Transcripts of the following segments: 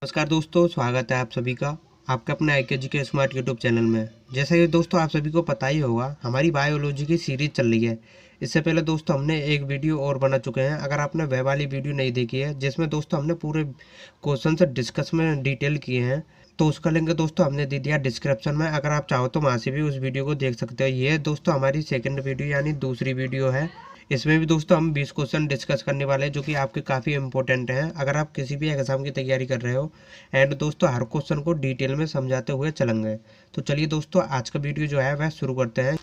नमस्कार दोस्तों, स्वागत है आप सभी का आपके अपने आईकेजी के स्मार्ट यूट्यूब चैनल में। जैसा कि दोस्तों आप सभी को पता ही होगा, हमारी बायोलॉजी की सीरीज चल रही है। इससे पहले दोस्तों हमने एक वीडियो और बना चुके हैं। अगर आपने वह वाली वीडियो नहीं देखी है जिसमें दोस्तों हमने पूरे क्वेश्चन से डिस्कस में डिटेल किए हैं, तो उसका लिंक दोस्तों हमने दे दिया डिस्क्रिप्शन में। अगर आप चाहो तो वहाँ से भी उस वीडियो को देख सकते हो। ये दोस्तों हमारी सेकेंड वीडियो यानी दूसरी वीडियो है। इसमें भी दोस्तों हम 20 क्वेश्चन डिस्कस करने वाले हैं जो कि आपके काफ़ी इंपॉर्टेंट हैं अगर आप किसी भी एग्जाम की तैयारी कर रहे हो। एंड दोस्तों हर क्वेश्चन को डिटेल में समझाते हुए चलेंगे। तो चलिए दोस्तों आज का वीडियो जो है वह शुरू करते हैं।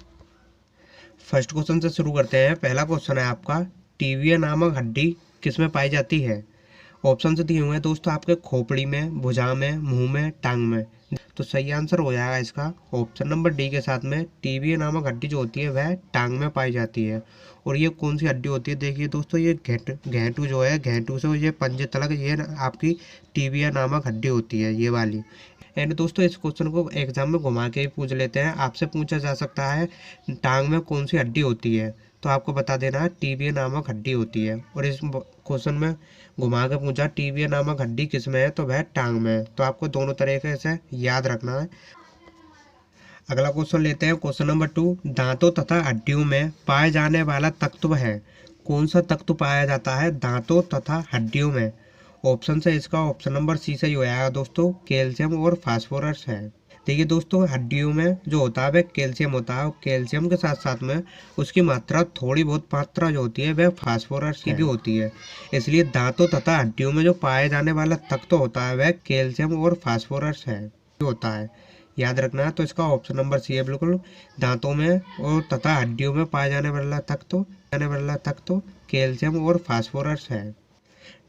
फर्स्ट क्वेश्चन से शुरू करते हैं। पहला क्वेश्चन है आपका, टीबिया नामक हड्डी किसमें पाई जाती है? ऑप्शन से दिए हुए हैं दोस्तों आपके खोपड़ी में, भुजा में, मुंह में, टांग में। तो सही आंसर हो जाएगा इसका ऑप्शन नंबर डी के साथ में। टीबिया नामक हड्डी जो होती है वह टांग में पाई जाती है। और ये कौन सी हड्डी होती है? देखिए दोस्तों, ये घेंटू जो है, घेंटू से ये पंजे तलक ये आपकी टीबिया नामक हड्डी होती है, ये वाली। एंड दोस्तों इस क्वेश्चन को एग्जाम में घुमा के भी पूछ लेते हैं। आपसे पूछा जा सकता है टांग में कौन सी हड्डी होती है, तो आपको बता देना है टीबिया नामक हड्डी होती है। और इस क्वेश्चन में घुमा के पूछा टीबिया नामक हड्डी किस में है, तो वह टांग में है। तो आपको दोनों तरीके से याद रखना है। अगला क्वेश्चन लेते हैं, क्वेश्चन नंबर 2। दांतों तथा हड्डियों में पाए जाने वाला तत्व है। कौन सा तत्व पाया जाता है दांतों तथा हड्डियों में? ऑप्शन से इसका ऑप्शन नंबर सी सही हो जाएगा दोस्तों, कैल्शियम और फास्फोरस है। देखिए दोस्तों, हड्डियों में जो होता है वह कैल्शियम होता है, और कैल्शियम के साथ साथ में उसकी मात्रा थोड़ी बहुत मात्रा जो होती है वह फास्फोरस की भी होती है। इसलिए दांतों तथा हड्डियों में जो पाए जाने वाला तत्व होता है वह कैल्शियम और फास्फोरस है होता है। याद रखना है। तो इसका ऑप्शन नंबर सी है बिल्कुल। दांतों में और तथा हड्डियों में पाए जाने वाला तत्व कैल्शियम और फास्फोरस है।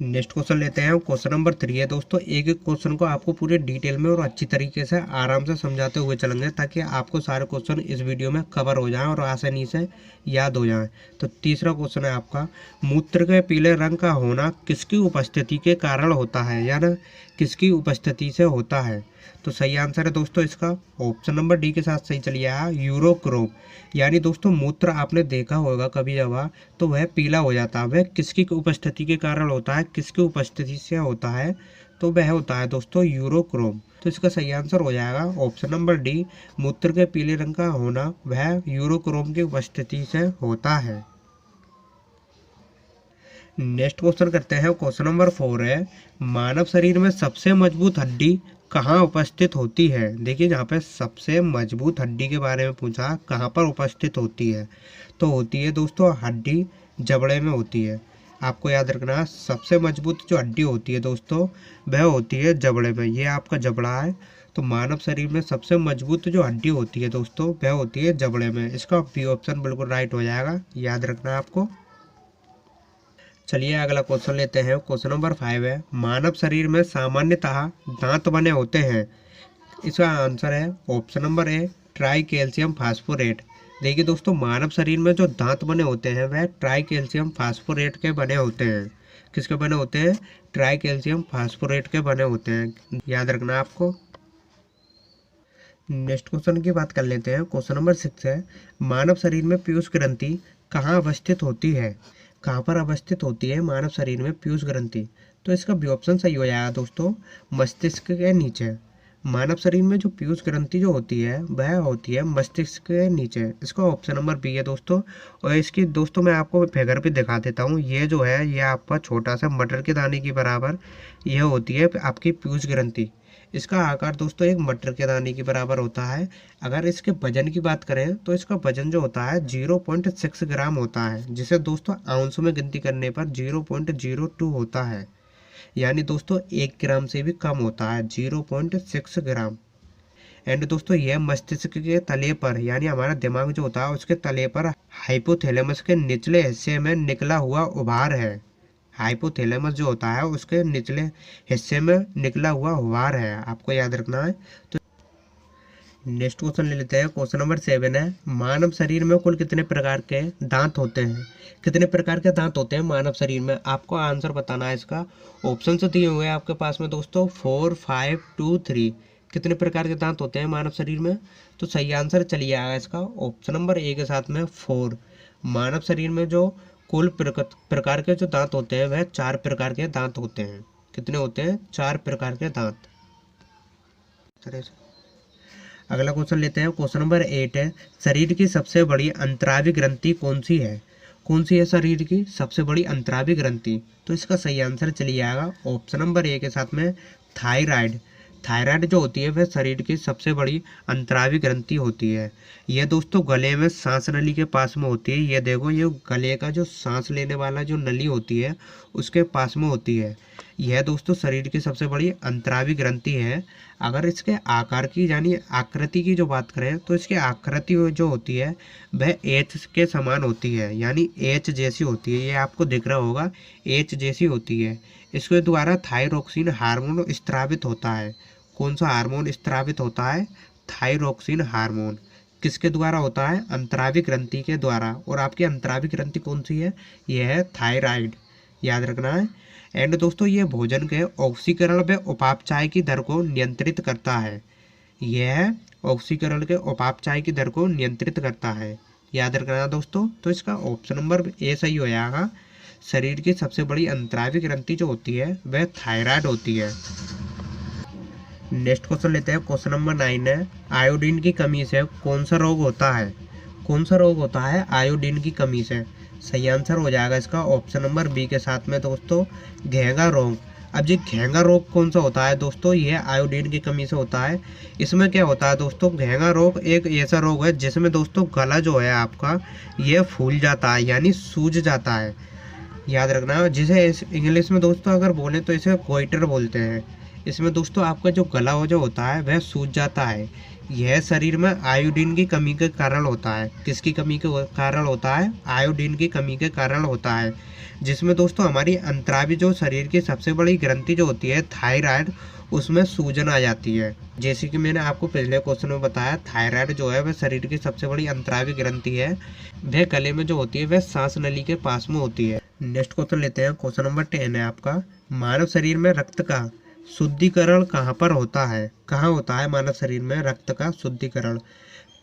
नेक्स्ट क्वेश्चन लेते हैं। क्वेश्चन नंबर 3 है दोस्तों। एक एक क्वेश्चन को आपको पूरे डिटेल में और अच्छी तरीके से आराम से समझाते हुए चलेंगे ताकि आपको सारे क्वेश्चन इस वीडियो में कवर हो जाएं और आसानी से याद हो जाएं। तो तीसरा क्वेश्चन है आपका, मूत्र के पीले रंग का होना किसकी उपस्थिति के कारण होता है, यानी किसकी उपस्थिति से होता है? तो सही आंसर है दोस्तों इसका ऑप्शन नंबर डी के साथ सही चलिए आया, यूरोक्रोम। यानी दोस्तों मूत्र आपने देखा होगा कभी जब तो वह पीला हो जाता है, वह किसकी उपस्थिति के कारण होता है, किसकी उपस्थिति से होता है? तो वह होता है दोस्तों यूरोक्रोम। तो इसका सही आंसर हो जाएगा ऑप्शन नंबर डी, मूत्र के पीले रंग का होना वह यूरोक्रोम की उपस्थिति से होता है। नेक्स्ट क्वेश्चन करते हैं। क्वेश्चन नंबर 4 है, मानव शरीर में सबसे मजबूत हड्डी कहाँ उपस्थित होती है? देखिए यहाँ पे सबसे मजबूत हड्डी के बारे में पूछा, कहाँ पर उपस्थित होती है? तो होती है दोस्तों हड्डी जबड़े में होती है। आपको याद रखना है, सबसे मजबूत जो हड्डी होती है दोस्तों वह होती है जबड़े में। ये आपका जबड़ा है। तो मानव शरीर में सबसे मजबूत जो हड्डी होती है दोस्तों वह होती है जबड़े में। इसका बी ऑप्शन बिल्कुल राइट हो जाएगा, याद रखना है आपको। चलिए अगला क्वेश्चन लेते हैं। क्वेश्चन नंबर 5 है, मानव शरीर में सामान्यतः दांत बने होते हैं। इसका आंसर है option number A, tricalcium phosphate. देखिए दोस्तों, मानव शरीर में जो दांत बने होते हैं वह ट्राई कैल्शियम फास्फोरेट के बने होते हैं। किसके बने होते हैं? ट्राई कैल्शियम फास्फोरेट के बने होते हैं, याद रखना है आपको। नेक्स्ट क्वेश्चन की बात कर लेते हैं। क्वेश्चन नंबर 6 है, मानव शरीर में पीयूष ग्रंथि कहाँ अवस्थित होती है? कहाँ पर अवस्थित होती है मानव शरीर में पीयूष ग्रंथि? तो इसका बी ऑप्शन सही हो जाएगा दोस्तों, मस्तिष्क के नीचे। मानव शरीर में जो पीयूष ग्रंथि जो होती है वह होती है मस्तिष्क के नीचे। इसका ऑप्शन नंबर बी है दोस्तों। और इसकी दोस्तों मैं आपको फिगर भी दिखा देता हूँ। ये जो है ये आपका छोटा सा मटर के दाने के बराबर यह होती है आपकी पीयूष ग्रंथि। इसका आकार दोस्तों एक मटर के दाने के बराबर होता है। अगर इसके वजन की बात करें तो इसका वजन जो होता है 0.6 ग्राम होता है, जिसे दोस्तों आउंस में गिनती करने पर 0.02 होता है। यानी दोस्तों 1 ग्राम से भी कम होता है, 0.6 ग्राम। एंड दोस्तों यह मस्तिष्क के तले पर यानी हमारा दिमाग जो होता है उसके तले पर हाइपोथैलेमस के निचले हिस्से में निकला हुआ उभार है। हाइपोथैलेमस जो होता है उसके निचले हिस्से में निकला हुआ उभार है, आपको याद रखना है। तो नेक्स्ट क्वेश्चन ले लेते हैं। क्वेश्चन नंबर 7 है, मानव शरीर में कुल कितने प्रकार के दांत होते हैं? कितने प्रकार के दांत होते हैं मानव शरीर में? आपको आंसर बताना है इसका। ऑप्शन से दिए हुए हैं आपके पास में दोस्तों 4, 5, 2, 3। कितने प्रकार के दांत होते हैं मानव शरीर में? तो सही आंसर चलिए आएगा इसका ऑप्शन नंबर ए के साथ में 4। मानव शरीर में जो कुल प्रकार के जो दांत होते हैं वह 4 प्रकार के दांत होते हैं। कितने होते हैं? 4 प्रकार के दांत। तरह से अगला क्वेश्चन लेते हैं। क्वेश्चन नंबर 8 है, शरीर की सबसे बड़ी अंतरावी ग्रंथि कौन सी है? कौन सी है शरीर की सबसे बड़ी अंतरावी ग्रंथि? तो इसका सही आंसर चलिए आएगा ऑप्शन नंबर ए के साथ में थायराइड। थायराइड जो होती है वह शरीर की सबसे बड़ी अंतरावी ग्रंथि होती है। यह दोस्तों गले में सांस नली के पास में होती है। ये देखो, ये गले का जो सांस लेने वाला जो नली होती है उसके पास में होती है। यह दोस्तों शरीर की सबसे बड़ी अंतरावी ग्रंथि है। अगर इसके आकार की यानी आकृति की जो बात करें तो इसकी आकृति जो होती है वह एच के समान होती है, यानी एच जैसी होती है। ये आपको दिख रहा होगा, एच जैसी होती है। इसके द्वारा थायरोक्सिन हार्मोन स्त्रावित होता है। कौन सा हार्मोन स्त्रावित होता है? Thyroxine hormone. किसके द्वारा होता है? अंतरावी ग्रंथि के द्वारा। और आपकी अंतरावी ग्रंथि कौन सी है? यह है थायराइड, याद रखना है। एंड दोस्तों ये भोजन के ऑक्सीकरण व उपापचय की दर को नियंत्रित करता है। यह ऑक्सीकरण के उपापचय की दर को नियंत्रित करता है, याद रखना दोस्तों। तो इसका ऑप्शन नंबर ए सही हो जाएगा। शरीर की सबसे बड़ी अंतरावी ग्रंथि जो होती है वह थायराइड होती है। नेक्स्ट क्वेश्चन लेते हैं। क्वेश्चन नंबर 9 है, आयोडीन की कमी से कौन सा रोग होता है? कौन सा रोग होता है आयोडीन की कमी से? सही आंसर हो जाएगा इसका ऑप्शन नंबर बी के साथ में दोस्तों घेंगा रोग। अब जी घेंगा रोग कौन सा होता है दोस्तों? ये आयोडीन की कमी से होता है। इसमें क्या होता है दोस्तों? घेंगा रोग एक ऐसा रोग है जिसमें दोस्तों गला जो है आपका ये फूल जाता है, यानी सूज जाता है, याद रखना। जिसे इंग्लिश में दोस्तों अगर बोले तो इसे गोइटर बोलते हैं। इसमें दोस्तों आपका जो गला जो होता है वह सूज जाता है। यह शरीर में आयोडीन की कमी के कारण होता है। किसकी कमी के कारण होता है? आयोडीन की कमी के कारण होता है। जिसमें दोस्तों हमारी अंतरावी जो शरीर की सबसे बड़ी ग्रंथि जो होती है थायराइड, उसमें सूजन आ जाती है। जैसे कि मैंने आपको पिछले क्वेश्चन में बताया, थायराइड जो है वह शरीर की सबसे बड़ी अंतरावी ग्रंथि है। वह गले में जो होती है वह सांस नली के पास में होती है। नेक्स्ट क्वेश्चन लेते हैं। क्वेश्चन नंबर 10 है आपका, मानव शरीर में रक्त का शुद्धिकरण कहाँ पर होता है? कहाँ होता है मानव शरीर में रक्त का शुद्धिकरण?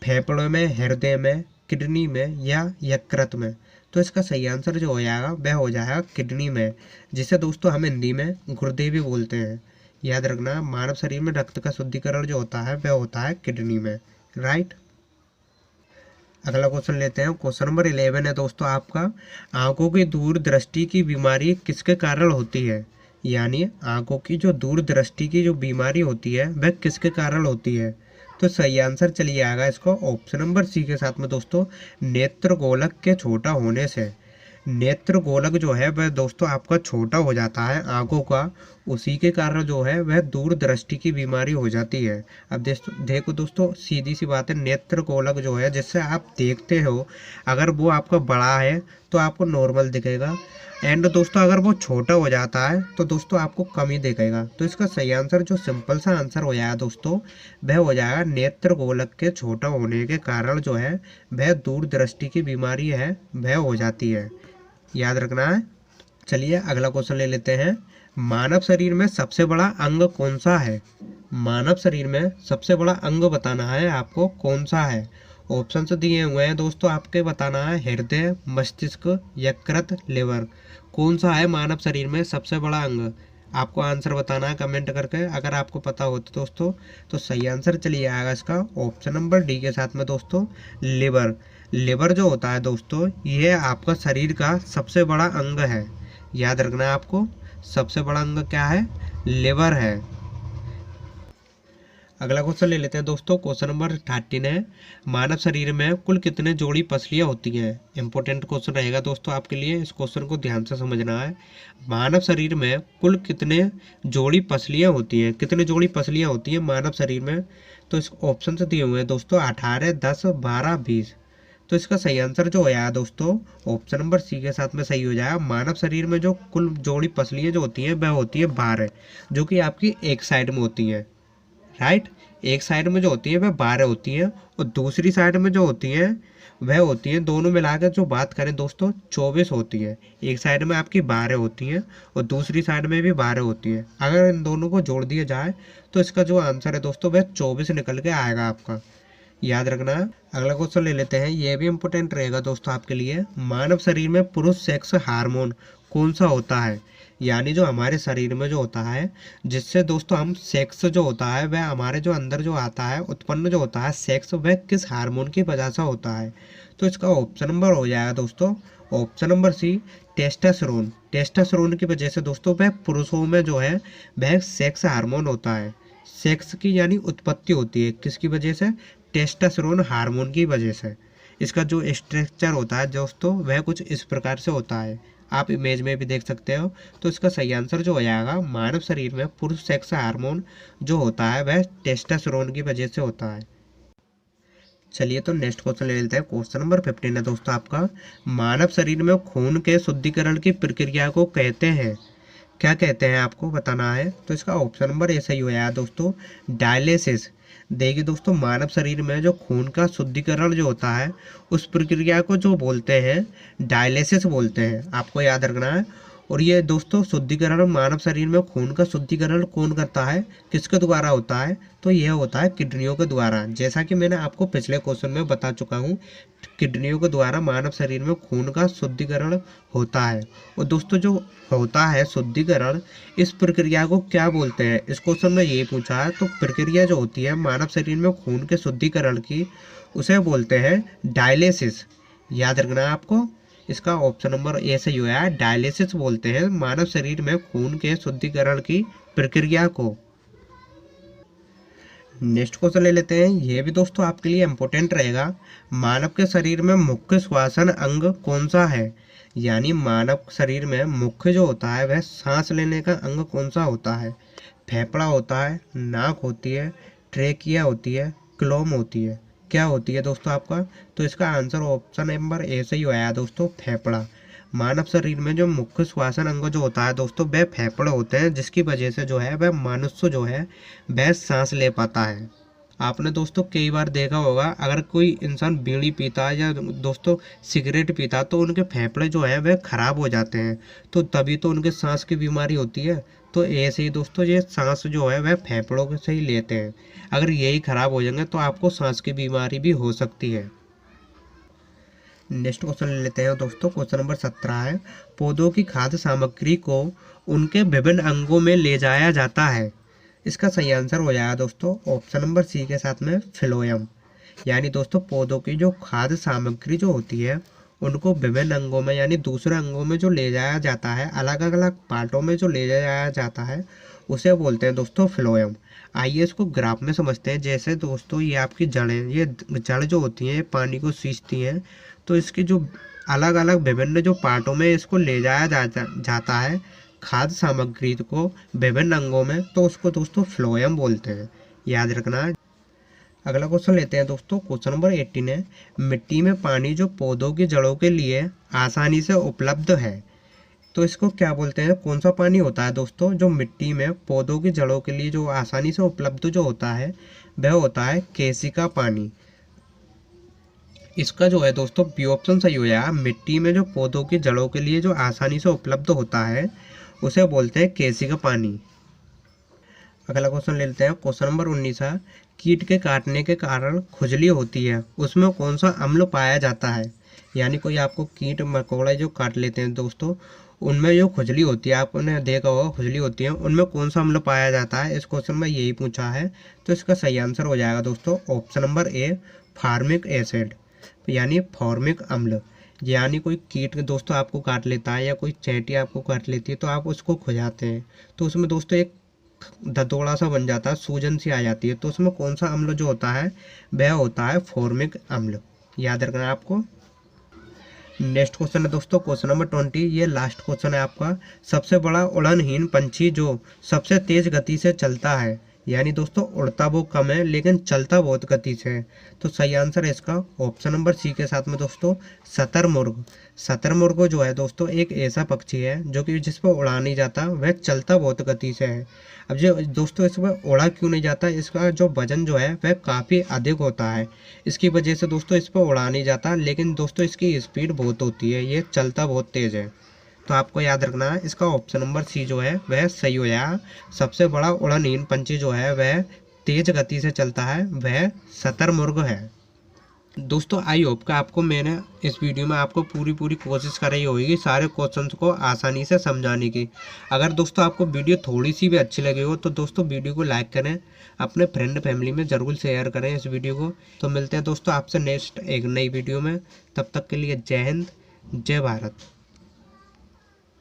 फेफड़ों में, हृदय में, किडनी में या यकृत में? तो इसका सही आंसर जो हो जाएगा वह हो जाएगा किडनी में, जिसे दोस्तों हम हिंदी में गुर्दे भी बोलते हैं। याद रखना, मानव शरीर में रक्त का शुद्धिकरण जो होता है वह होता है किडनी में, राइट। अगला क्वेश्चन लेते हैं। क्वेश्चन नंबर 11 है दोस्तों आपका, आंखों की दूरदृष्टि की बीमारी किसके कारण होती है? यानी आंखों की जो दूरदृष्टि की जो बीमारी होती है वह किसके कारण होती है? तो सही आंसर चलिए आएगा इसको ऑप्शन नंबर सी के साथ में दोस्तों नेत्र गोलक के छोटा होने से। नेत्र गोलक जो है वह दोस्तों आपका छोटा हो जाता है आंखों का, उसी के कारण जो है वह दूरदृष्टि की बीमारी हो जाती है। अब देखो दोस्तों, सीधी सी बात है, नेत्र गोलक जो है जिससे आप देखते हो, अगर वो आपका बड़ा है तो आपको नॉर्मल दिखेगा, एंड दोस्तों अगर वो छोटा हो जाता है तो दोस्तों आपको कम ही दिखेगा। तो इसका सही आंसर जो सिंपल सा आंसर हो जाएगा दोस्तों वह हो जाएगा नेत्र गोलक के छोटा होने के कारण जो है वह दूरदृष्टि की बीमारी है वह हो जाती है, याद रखना है। चलिए अगला क्वेश्चन ले लेते हैं। मानव शरीर में सबसे बड़ा अंग कौन सा है? मानव शरीर में सबसे बड़ा अंग बताना है आपको, कौन सा है? ऑप्शन दिए हुए हैं दोस्तों, आपके बताना है हृदय, मस्तिष्क, यकृत, लिवर। कौन सा है मानव शरीर में सबसे बड़ा अंग? आपको आंसर बताना है कमेंट करके, अगर आपको पता हो तो दोस्तों। तो सही आंसर चलिए आएगा इसका ऑप्शन नंबर डी के साथ में दोस्तों लिवर। लिवर जो होता है दोस्तों ये आपका शरीर का सबसे बड़ा अंग है, याद रखना है आपको। सबसे बड़ा अंग क्या है? लिवर है। अगला क्वेश्चन ले लेते हैं दोस्तों। क्वेश्चन नंबर 13 है, मानव शरीर में कुल कितने जोड़ी पसलियां होती हैं? इंपॉर्टेंट क्वेश्चन रहेगा दोस्तों आपके लिए, इस क्वेश्चन को ध्यान से समझना है। मानव शरीर में कुल कितने जोड़ी पसलियां होती हैं? कितने जोड़ी पसलियां होती हैं मानव शरीर में? तो इस ऑप्शन से दिए हुए हैं दोस्तों 18, 10, 12, 20। तो इसका सही आंसर जो है दोस्तों ऑप्शन नंबर सी के साथ में सही हो जाएगा। मानव शरीर में जो कुल जोड़ी पसलियां जो होती हैं वह होती है 12, जो कि आपकी एक साइड में होती हैं, राइट। एक साइड में जो होती है वह 12 होती हैं, और दूसरी साइड में जो होती हैं वह होती हैं, दोनों मिलाकर जो बात करें दोस्तों 24 होती है। एक साइड में आपकी 12 होती हैं और दूसरी साइड में भी 12 होती हैं। अगर इन दोनों को जोड़ दिया जाए तो इसका जो आंसर है दोस्तों वह 24 निकल के आएगा आपका, याद रखना है। अगला क्वेश्चन ले लेते हैं, यह भी इंपॉर्टेंट रहेगा दोस्तों आपके लिए। मानव शरीर में पुरुष सेक्स हार्मोन कौन सा होता है? यानी जो हमारे शरीर में जो होता है, जिससे दोस्तों हम सेक्स जो होता है वह हमारे जो अंदर जो आता है, उत्पन्न जो होता है सेक्स, वह किस हार्मोन की वजह से होता है। तो इसका ऑप्शन नंबर हो जाएगा दोस्तों, option number C, testosterone. Testosterone की वजह से दोस्तों वह पुरुषों में जो है वह सेक्स हार्मोन होता है, सेक्स की यानी उत्पत्ति होती है किसकी वजह से, टेस्टोस्टेरोन हार्मोन की वजह से। इसका जो स्ट्रक्चर होता है दोस्तों वह कुछ इस प्रकार से होता है, आप इमेज में भी देख सकते हो। तो इसका सही आंसर जो हो जाएगा, मानव शरीर में पुरुष सेक्स हार्मोन जो होता है वह टेस्टोस्टेरोन की वजह से होता है। चलिए तो नेक्स्ट क्वेश्चन ले लेते हैं। क्वेश्चन नंबर 15 है दोस्तों आपका, मानव शरीर में खून के शुद्धिकरण की प्रक्रिया को कहते हैं, क्या कहते हैं आपको बताना है। तो इसका ऑप्शन नंबर ए सही हो जाएगा दोस्तों, डायलिसिस। देखिए दोस्तों, मानव शरीर में जो खून का शुद्धिकरण जो होता है उस प्रक्रिया को जो बोलते हैं डायलिसिस बोलते हैं, आपको याद रखना है। और ये दोस्तों शुद्धिकरण, मानव शरीर में खून का शुद्धिकरण कौन करता है, किसके द्वारा होता है, तो यह होता है किडनियों के द्वारा। जैसा कि मैंने आपको पिछले क्वेश्चन में बता चुका हूँ, किडनियों के द्वारा मानव शरीर में खून का शुद्धिकरण होता है। और दोस्तों जो होता है शुद्धिकरण, इस प्रक्रिया को क्या बोलते हैं, इस क्वेश्चन में ये पूछा है। तो प्रक्रिया जो होती है मानव शरीर में खून के शुद्धिकरण की, उसे बोलते हैं डायलिसिस। याद रखना है आपको, इसका ऑप्शन नंबर ए सही हुआ है, डायलिसिस बोलते हैं मानव शरीर में खून के शुद्धिकरण की प्रक्रिया को। नेक्स्ट क्वेश्चन ले लेते हैं, ये भी दोस्तों आपके लिए इम्पोर्टेंट रहेगा। मानव के शरीर में मुख्य श्वसन अंग कौन सा है, यानी मानव शरीर में मुख्य जो होता है वह सांस लेने का अंग कौन सा होता है। फेफड़ा होता है, नाक होती है, ट्रेकिया होती है, क्लोम होती है, क्या होती है दोस्तों आपका। तो इसका आंसर ऑप्शन नंबर ए से ही आया दोस्तों, फेफड़ा। मानव शरीर में जो मुख्य श्वसन अंग जो होता है दोस्तों वह फेफड़े होते हैं, जिसकी वजह से जो है वह मनुष्य जो है वह सांस ले पाता है। आपने दोस्तों कई बार देखा होगा, अगर कोई इंसान बीड़ी पीता है या दोस्तों सिगरेट पीता तो उनके फेफड़े जो है वह खराब हो जाते हैं, तो तभी तो उनके सांस की बीमारी होती है। तो ऐसे ही दोस्तों ये सांस जो है वह फेफड़ों से ही लेते हैं, अगर यही खराब हो जाएंगे तो आपको सांस की बीमारी भी हो सकती है। नेक्स्ट क्वेश्चन ले लेते हैं दोस्तों, क्वेश्चन नंबर 17 है, पौधों की खाद्य सामग्री को उनके विभिन्न अंगों में ले जाया जाता है। इसका सही आंसर हो जाएगा दोस्तों ऑप्शन नंबर सी के साथ में, फ्लोएम। यानी दोस्तों पौधों की जो खाद्य सामग्री जो होती है उनको विभिन्न अंगों में यानी दूसरे अंगों में जो ले जाया जाता है, अलग अलग पार्टों में जो ले जाया जाता है उसे बोलते हैं दोस्तों फ्लोएम। आइए इसको ग्राफ में समझते हैं। जैसे दोस्तों ये आपकी जड़ें, ये जड़ जो होती हैं ये पानी को सींचती हैं, तो इसकी जो अलग अलग विभिन्न जो पार्टों में इसको ले जाया जाता है खाद्य सामग्री को विभिन्न अंगों में, तो उसको दोस्तों फ्लोएम बोलते हैं, याद रखना है। अगला क्वेश्चन लेते हैं दोस्तों, क्वेश्चन नंबर 18 है, मिट्टी में पानी जो पौधों की जड़ों के लिए आसानी से उपलब्ध है, तो इसको क्या बोलते हैं, कौन सा पानी होता है दोस्तों जो मिट्टी में पौधों की जड़ों के लिए जो आसानी से उपलब्ध जो होता है वह होता है केसिका पानी। इसका जो है दोस्तों बी ऑप्शन सही हो जाएगा, मिट्टी में जो पौधों की जड़ों के लिए जो आसानी से उपलब्ध होता है उसे बोलते हैं केसिका पानी। अगला क्वेश्चन ले लेते हैं, क्वेश्चन नंबर 19 है, कीट के काटने के कारण खुजली होती है, उसमें कौन सा अम्ल पाया जाता है। यानी कोई आपको कीट मकोड़े जो काट लेते हैं दोस्तों, उनमें जो खुजली होती है, आपने देखा होगा खुजली होती है, उनमें कौन सा अम्ल पाया जाता है, इस क्वेश्चन में यही पूछा है। तो इसका सही आंसर हो जाएगा दोस्तों ऑप्शन नंबर ए, फार्मिक एसिड, यानी फॉर्मिक अम्ल। यानी कोई कीट दोस्तों आपको काट लेता है या कोई चैंटी आपको काट लेती है तो आप उसको खुजाते हैं, तो उसमें दोस्तों एक धतोड़ा सा बन जाता है, सूजन सी आ जाती है, तो उसमें कौन सा अम्ल जो होता है वह होता है फॉर्मिक अम्ल, याद रखना है आपको। नेक्स्ट क्वेश्चन है दोस्तों, क्वेश्चन नंबर 20, ये लास्ट क्वेश्चन है आपका, सबसे बड़ा उड़नहीन पंछी जो सबसे तेज गति से चलता है, यानी दोस्तों उड़ता वो कम है लेकिन चलता बहुत गति से है। तो सही आंसर है इसका ऑप्शन नंबर सी के साथ में दोस्तों, शतरमुर्ग। शतरमुर्ग जो है दोस्तों एक ऐसा पक्षी है जो कि जिस पर उड़ा नहीं जाता, वह चलता बहुत गति से है। अब जो दोस्तों इस पर उड़ा क्यों नहीं जाता, इसका जो वजन जो है वह काफ़ी अधिक होता है, इसकी वजह से दोस्तों इस पर उड़ा नहीं जाता, लेकिन दोस्तों इसकी स्पीड बहुत होती है, ये चलता बहुत तेज़ है। तो आपको याद रखना है इसका ऑप्शन नंबर सी जो है वह सही हो जाएगा, सबसे बड़ा उड़नहीन पंछी जो है वह तेज गति से चलता है, वह शतरमुर्ग है। दोस्तों आई होप कि आपको मैंने इस वीडियो में आपको पूरी कोशिश कराई होगी सारे क्वेश्चंस को आसानी से समझाने की। अगर दोस्तों आपको वीडियो थोड़ी सी भी अच्छी लगी हो तो दोस्तों वीडियो को लाइक करें, अपने फ्रेंड फैमिली में ज़रूर शेयर करें इस वीडियो को। तो मिलते हैं दोस्तों आपसे नेक्स्ट एक नई वीडियो में, तब तक के लिए जय हिंद, जय भारत।